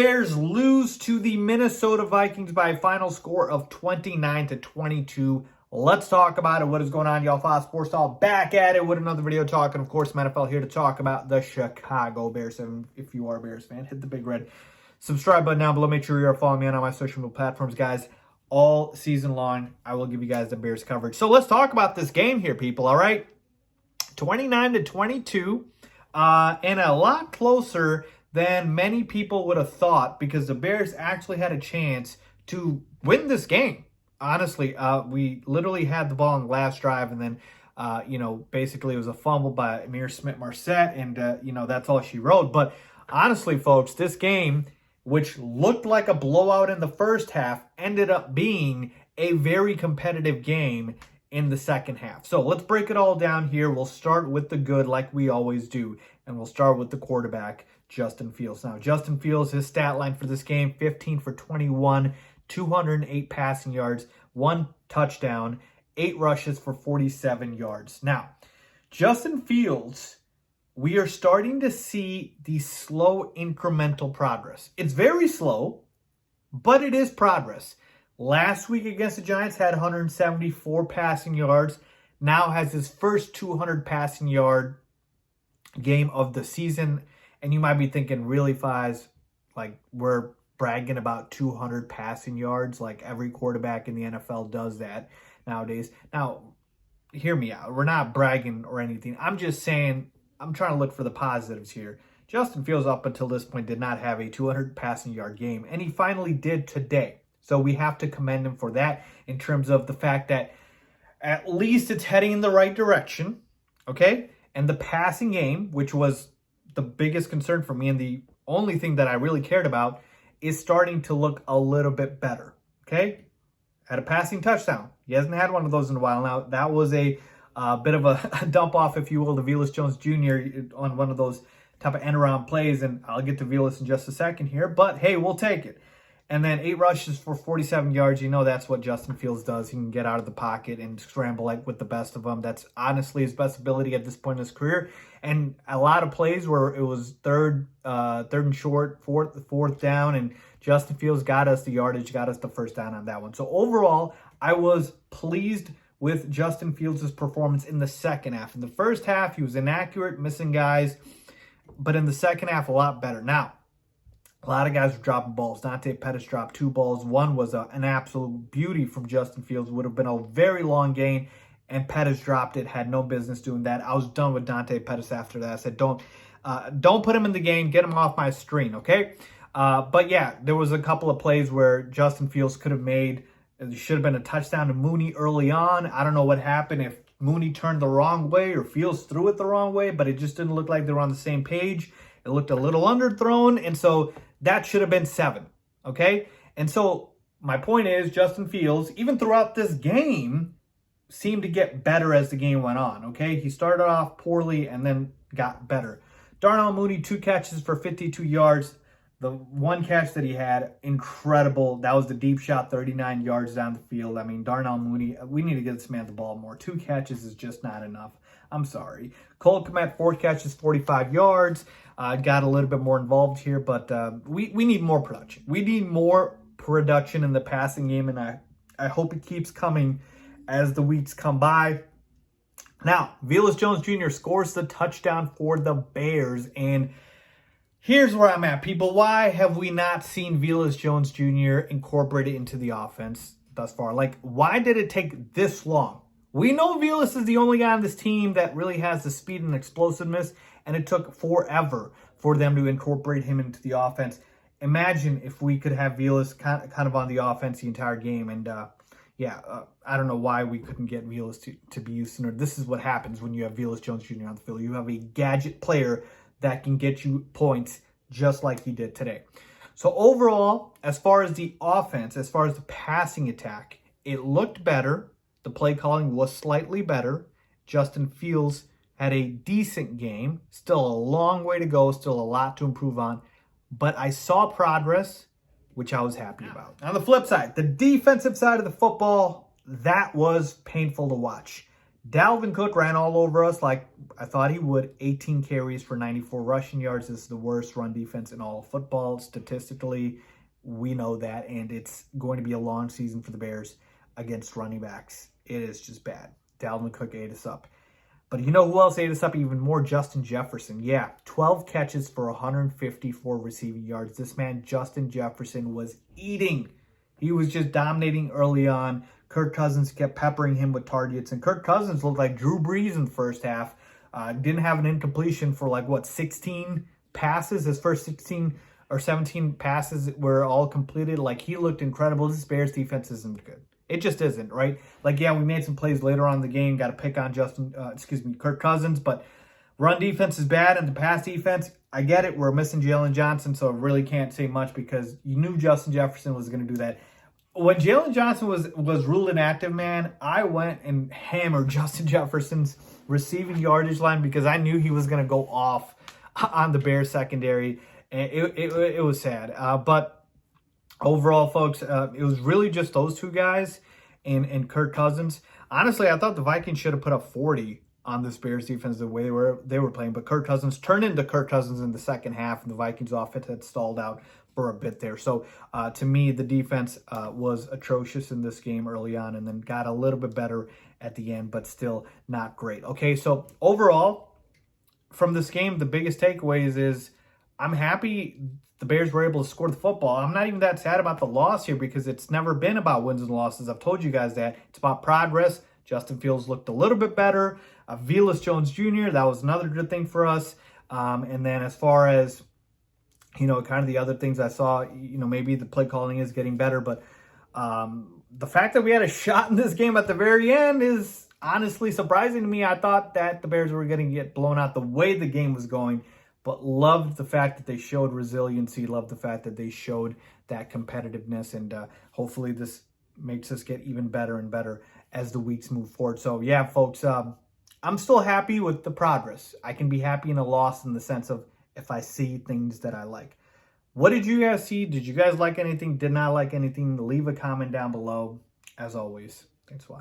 Bears lose to the Minnesota Vikings by a final score of 29-22. Let's talk about it. What is going on, y'all? Faiz Sports Talk back at it with another video talking, of course, NFL here to talk about the Chicago Bears. And if you are a Bears fan, hit the big red subscribe button down below. Make sure you are following me on all my social media platforms, guys. All season long, I will give you guys the Bears coverage. So let's talk about this game here, people, all right? 29-22, and a lot closer than many people would have thought, because the Bears actually had a chance to win this game. Honestly, we literally had the ball on the last drive, and then, basically it was a fumble by Amir Smith-Marset, and, that's all she wrote. But honestly, folks, this game, which looked like a blowout in the first half, ended up being a very competitive game in the second half. So let's break it all down here. We'll start with the good like we always do, and we'll start with the quarterback, Justin Fields. Now, Justin Fields, his stat line for this game, 15 for 21, 208 passing yards, 1 touchdown, 8 rushes for 47 yards. Now, Justin Fields, we are starting to see the slow incremental progress. It's very slow, but it is progress. Last week against the Giants had 174 passing yards. Now has his first 200 passing yard game of the season. And you might be thinking, really, Faiz, like, we're bragging about 200 passing yards? Like, every quarterback in the NFL does that nowadays. Now, hear me out. We're not bragging or anything. I'm just saying, I'm trying to look for the positives here. Justin Fields, up until this point, did not have a 200 passing yard game. And he finally did today. So we have to commend him for that, in terms of the fact that at least it's heading in the right direction, okay? And the passing game, which was the biggest concern for me and the only thing that I really cared about, is starting to look a little bit better, okay? Had a passing touchdown. He hasn't had one of those in a while now. That was a bit of a dump off, if you will, to Velus Jones Jr. on one of those type of end-around plays, and I'll get to Velus in just a second here, but hey, we'll take it. And then 8 rushes for 47 yards. You know that's what Justin Fields does. He can get out of the pocket and scramble like with the best of them. That's honestly his best ability at this point in his career. And a lot of plays where it was third and short, fourth down, and Justin Fields got us the yardage, got us the first down on that one. So overall, I was pleased with Justin Fields' performance in the second half. In the first half, he was inaccurate, missing guys. But in the second half, a lot better. Now, a lot of guys were dropping balls. Dante Pettis dropped 2 balls. One was an absolute beauty from Justin Fields. Would have been a very long gain, and Pettis dropped it. Had no business doing that. I was done with Dante Pettis after that. I said, don't put him in the game. Get him off my screen, okay? But yeah, there was a couple of plays where Justin Fields could have made. It should have been a touchdown to Mooney early on. I don't know what happened, if Mooney turned the wrong way or Fields threw it the wrong way, but it just didn't look like they were on the same page. It looked a little underthrown, and so that should have been 7, okay? And so my point is, Justin Fields, even throughout this game, seemed to get better as the game went on, okay? He started off poorly and then got better. Darnell Mooney, 2 catches for 52 yards. The one catch that he had, incredible. That was the deep shot, 39 yards down the field. I mean, Darnell Mooney, we need to get this man the ball more. 2 catches is just not enough. I'm sorry. Cole Kmet, 4 catches, 45 yards. Got a little bit more involved here, but we need more production. We need more production in the passing game, and I hope it keeps coming as the weeks come by. Now, Velus Jones Jr. scores the touchdown for the Bears, and here's where I'm at, people. Why have we not seen Velus Jones Jr. incorporated into the offense thus far? Like, why did it take this long? We know Velus is the only guy on this team that really has the speed and explosiveness, and it took forever for them to incorporate him into the offense. Imagine if we could have Velus kind of on the offense the entire game. And, I don't know why we couldn't get Velus to be used sooner. This is what happens when you have Velus Jones Jr. on the field. You have a gadget player that can get you points just like he did today. So overall, as far as the offense, as far as the passing attack, it looked better. The play calling was slightly better. Justin Fields had a decent game. Still a long way to go. Still a lot to improve on. But I saw progress, which I was happy about. On the flip side, the defensive side of the football, that was painful to watch. Dalvin Cook ran all over us like I thought he would. 18 carries for 94 rushing yards. This is the worst run defense in all of football. Statistically, we know that, and it's going to be a long season for the Bears against running backs. It is just bad. Dalvin Cook ate us up. But you know who else ate us up even more? Justin Jefferson. Yeah, 12 catches for 154 receiving yards. This man, Justin Jefferson, was eating. He was just dominating early on. Kirk Cousins kept peppering him with targets. And Kirk Cousins looked like Drew Brees in the first half. Didn't have an incompletion for 16 passes. His first 16 or 17 passes were all completed. Like, he looked incredible. This Bears defense isn't good. It just isn't, right? Yeah, we made some plays later on in the game. Got to pick on Kirk Cousins, but run defense is bad, and the pass defense, I get it. We're missing Jalen Johnson, so I really can't say much because you knew Justin Jefferson was going to do that. When Jalen Johnson was ruled inactive, man, I went and hammered Justin Jefferson's receiving yardage line because I knew he was going to go off on the Bears secondary, and it was sad. But overall, folks, it was really just those two guys and Kirk Cousins. Honestly, I thought the Vikings should have put up 40 on this Bears defense the way they were playing. But Kirk Cousins turned into Kirk Cousins in the second half, and the Vikings offense had stalled out for a bit there. So to me, the defense was atrocious in this game early on and then got a little bit better at the end, but still not great. Okay, so overall, from this game, the biggest takeaways is I'm happy the Bears were able to score the football. I'm not even that sad about the loss here because it's never been about wins and losses. I've told you guys that. It's about progress. Justin Fields looked a little bit better. Velus Jones Jr., that was another good thing for us. And then as far as, kind of the other things I saw, maybe the play calling is getting better. But the fact that we had a shot in this game at the very end is honestly surprising to me. I thought that the Bears were going to get blown out the way the game was going. But loved the fact that they showed resiliency, loved the fact that they showed that competitiveness, and hopefully this makes us get even better and better as the weeks move forward. So, yeah, folks, I'm still happy with the progress. I can be happy in a loss in the sense of if I see things that I like. What did you guys see? Did you guys like anything? Did not like anything? Leave a comment down below. As always, thanks for watching.